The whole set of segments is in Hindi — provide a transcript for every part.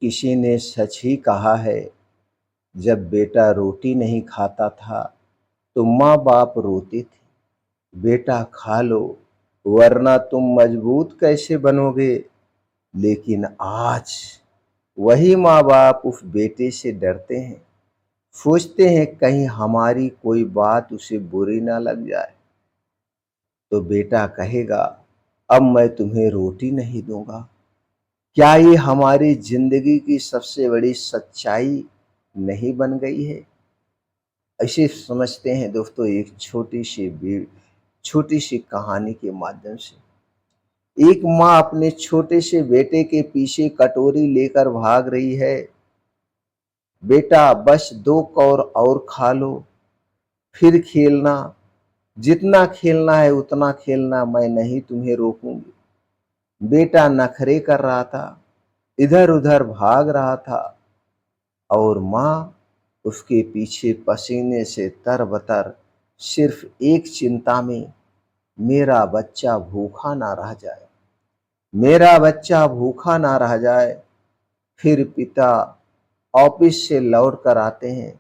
किसी ने सच ही कहा है, जब बेटा रोटी नहीं खाता था तो माँ बाप रोते थे, बेटा खा लो वरना तुम मजबूत कैसे बनोगे। लेकिन आज वही माँ बाप उस बेटे से डरते हैं, सोचते हैं कहीं हमारी कोई बात उसे बुरी ना लग जाए। तो बेटा कहेगा, अब मैं तुम्हें रोटी नहीं दूंगा। क्या ये हमारी जिंदगी की सबसे बड़ी सच्चाई नहीं बन गई है? ऐसे समझते हैं दोस्तों, एक छोटी सी कहानी के माध्यम से। एक माँ अपने छोटे से बेटे के पीछे कटोरी लेकर भाग रही है। बेटा बस 2 कौर और खा लो, फिर खेलना, जितना खेलना है उतना खेलना, मैं नहीं तुम्हें रोकूंगी। बेटा नखरे कर रहा था, इधर उधर भाग रहा था और माँ उसके पीछे पसीने से तरबतर, सिर्फ एक चिंता में, मेरा बच्चा भूखा ना रह जाए, मेरा बच्चा भूखा ना रह जाए। फिर पिता ऑफिस से लौट कर आते हैं,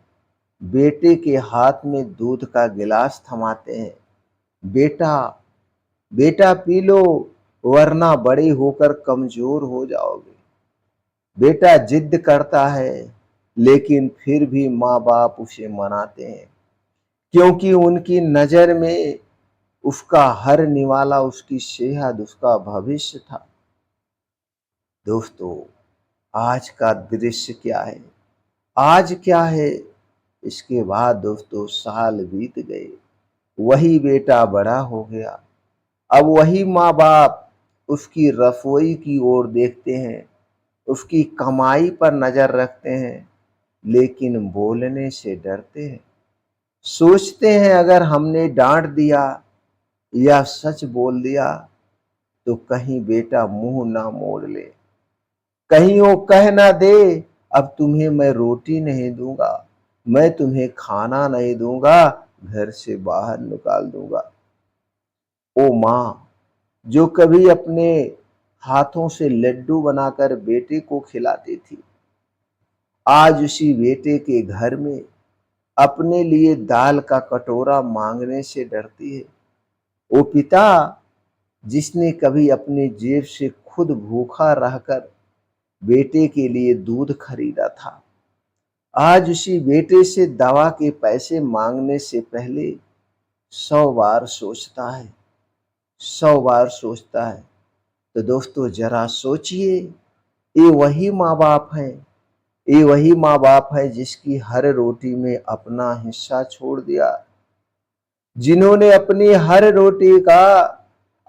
बेटे के हाथ में दूध का गिलास थमाते हैं। बेटा बेटा पी लो वरना बड़े होकर कमजोर हो जाओगे। बेटा जिद करता है, लेकिन फिर भी माँ बाप उसे मनाते हैं, क्योंकि उनकी नजर में उसका हर निवाला, उसकी सेहत, उसका भविष्य था। दोस्तों, आज का दृश्य क्या है? आज क्या है? इसके बाद दोस्तों साल बीत गए, वही बेटा बड़ा हो गया। अब वही माँ बाप उसकी रसोई की ओर देखते हैं, उसकी कमाई पर नजर रखते हैं, लेकिन बोलने से डरते हैं। सोचते हैं अगर हमने डांट दिया या सच बोल दिया तो कहीं बेटा मुंह ना मोड़ ले, कहीं वो कह ना दे, अब तुम्हें मैं रोटी नहीं दूंगा, मैं तुम्हें खाना नहीं दूंगा, घर से बाहर निकाल दूंगा। ओ माँ, जो कभी अपने हाथों से लड्डू बनाकर बेटे को खिलाती थी, आज उसी बेटे के घर में अपने लिए दाल का कटोरा मांगने से डरती है। वो पिता जिसने कभी अपनी जेब से खुद भूखा रहकर बेटे के लिए दूध खरीदा था, आज उसी बेटे से दवा के पैसे मांगने से पहले 100 बार सोचता है, 100 बार सोचता है। तो दोस्तों जरा सोचिए, ये वही माँ बाप हैं, ये वही माँ बाप है जिसकी हर रोटी में अपना हिस्सा छोड़ दिया, जिन्होंने अपनी हर रोटी का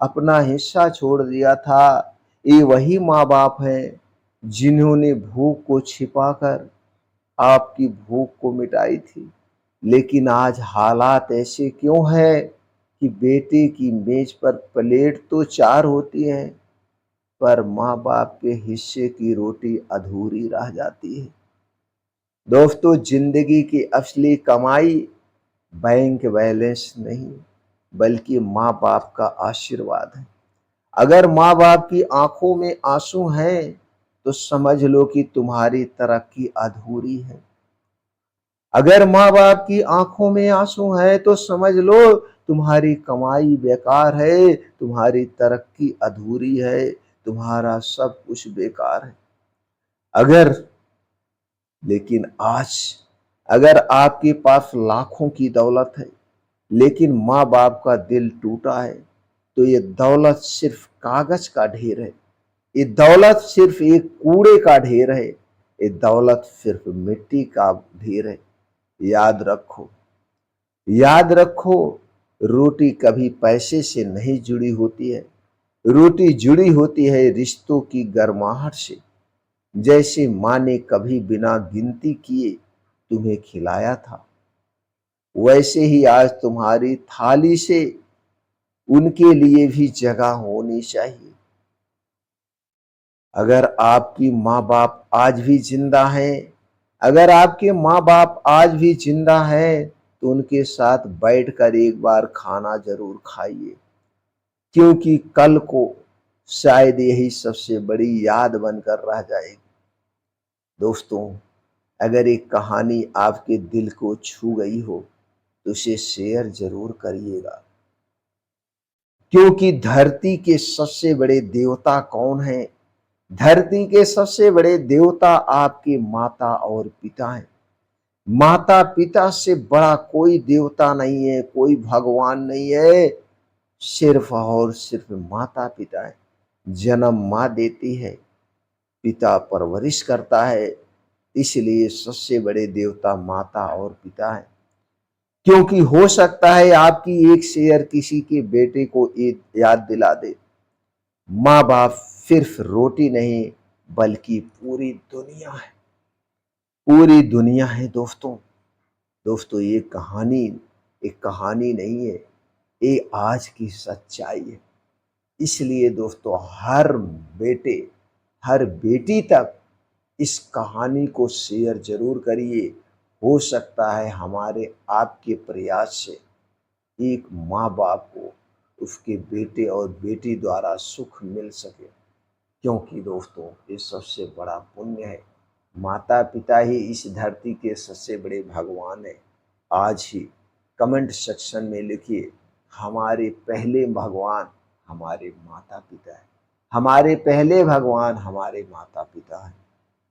अपना हिस्सा छोड़ दिया था। ये वही माँ बाप हैं जिन्होंने भूख को छिपाकर आपकी भूख को मिटाई थी। लेकिन आज हालात ऐसे क्यों है कि बेटे की मेज पर प्लेट तो 4 होती है, पर माँ बाप के हिस्से की रोटी अधूरी रह जाती है। दोस्तों, जिंदगी की असली कमाई बैंक बैलेंस नहीं, बल्कि माँ बाप का आशीर्वाद है। अगर माँ बाप की आंखों में आंसू हैं तो समझ लो कि तुम्हारी तरक्की अधूरी है। अगर माँ बाप की आंखों में आंसू है तो समझ लो तुम्हारी कमाई बेकार है, तुम्हारी तरक्की अधूरी है, तुम्हारा सब कुछ बेकार है। अगर लेकिन आज अगर आपके पास लाखों की दौलत है, लेकिन माँ बाप का दिल टूटा है, तो ये दौलत सिर्फ कागज का ढेर है, ये दौलत सिर्फ एक कूड़े का ढेर है, ये दौलत सिर्फ मिट्टी का ढेर है। याद रखो, याद रखो, रोटी कभी पैसे से नहीं जुड़ी होती है, रोटी जुड़ी होती है रिश्तों की गर्माहट से। जैसे माँ ने कभी बिना गिनती किए तुम्हें खिलाया था, वैसे ही आज तुम्हारी थाली से उनके लिए भी जगह होनी चाहिए। अगर आपकी माँ बाप आज भी जिंदा हैं, अगर आपके माँ बाप आज भी जिंदा हैं, तो उनके साथ बैठकर एक बार खाना जरूर खाइए, क्योंकि कल को शायद यही सबसे बड़ी याद बनकर रह जाएगी। दोस्तों, अगर एक कहानी आपके दिल को छू गई हो तो उसे शेयर ज़रूर करिएगा, क्योंकि धरती के सबसे बड़े देवता कौन हैं? धरती के सबसे बड़े देवता आपके माता और पिता हैं। माता-पिता से बड़ा कोई देवता नहीं है, कोई भगवान नहीं है, सिर्फ़ और सिर्फ़ माता-पिता हैं। जन्म माँ देती है, पिता परवरिश करता है, इसलिए सबसे बड़े देवता माता और पिता हैं। क्योंकि हो सकता है आपकी एक शेयर किसी के बेटे को याद दिला दे। माँ-बाप सिर्फ रोटी नहीं बल्कि पूरी दुनिया है, पूरी दुनिया है दोस्तों। दोस्तों, ये कहानी एक कहानी नहीं है, ये आज की सच्चाई है। इसलिए दोस्तों, हर बेटे, हर बेटी तक इस कहानी को शेयर ज़रूर करिए। हो सकता है हमारे आपके प्रयास से एक माँ-बाप को उसके बेटे और बेटी द्वारा सुख मिल सके। क्योंकि दोस्तों, ये सबसे बड़ा पुण्य है। माता-पिता ही इस धरती के सबसे बड़े भगवान हैं। आज ही कमेंट सेक्शन में लिखिए, हमारे पहले भगवान हमारे माता-पिता हैं। हमारे पहले भगवान हमारे माता-पिता हैं।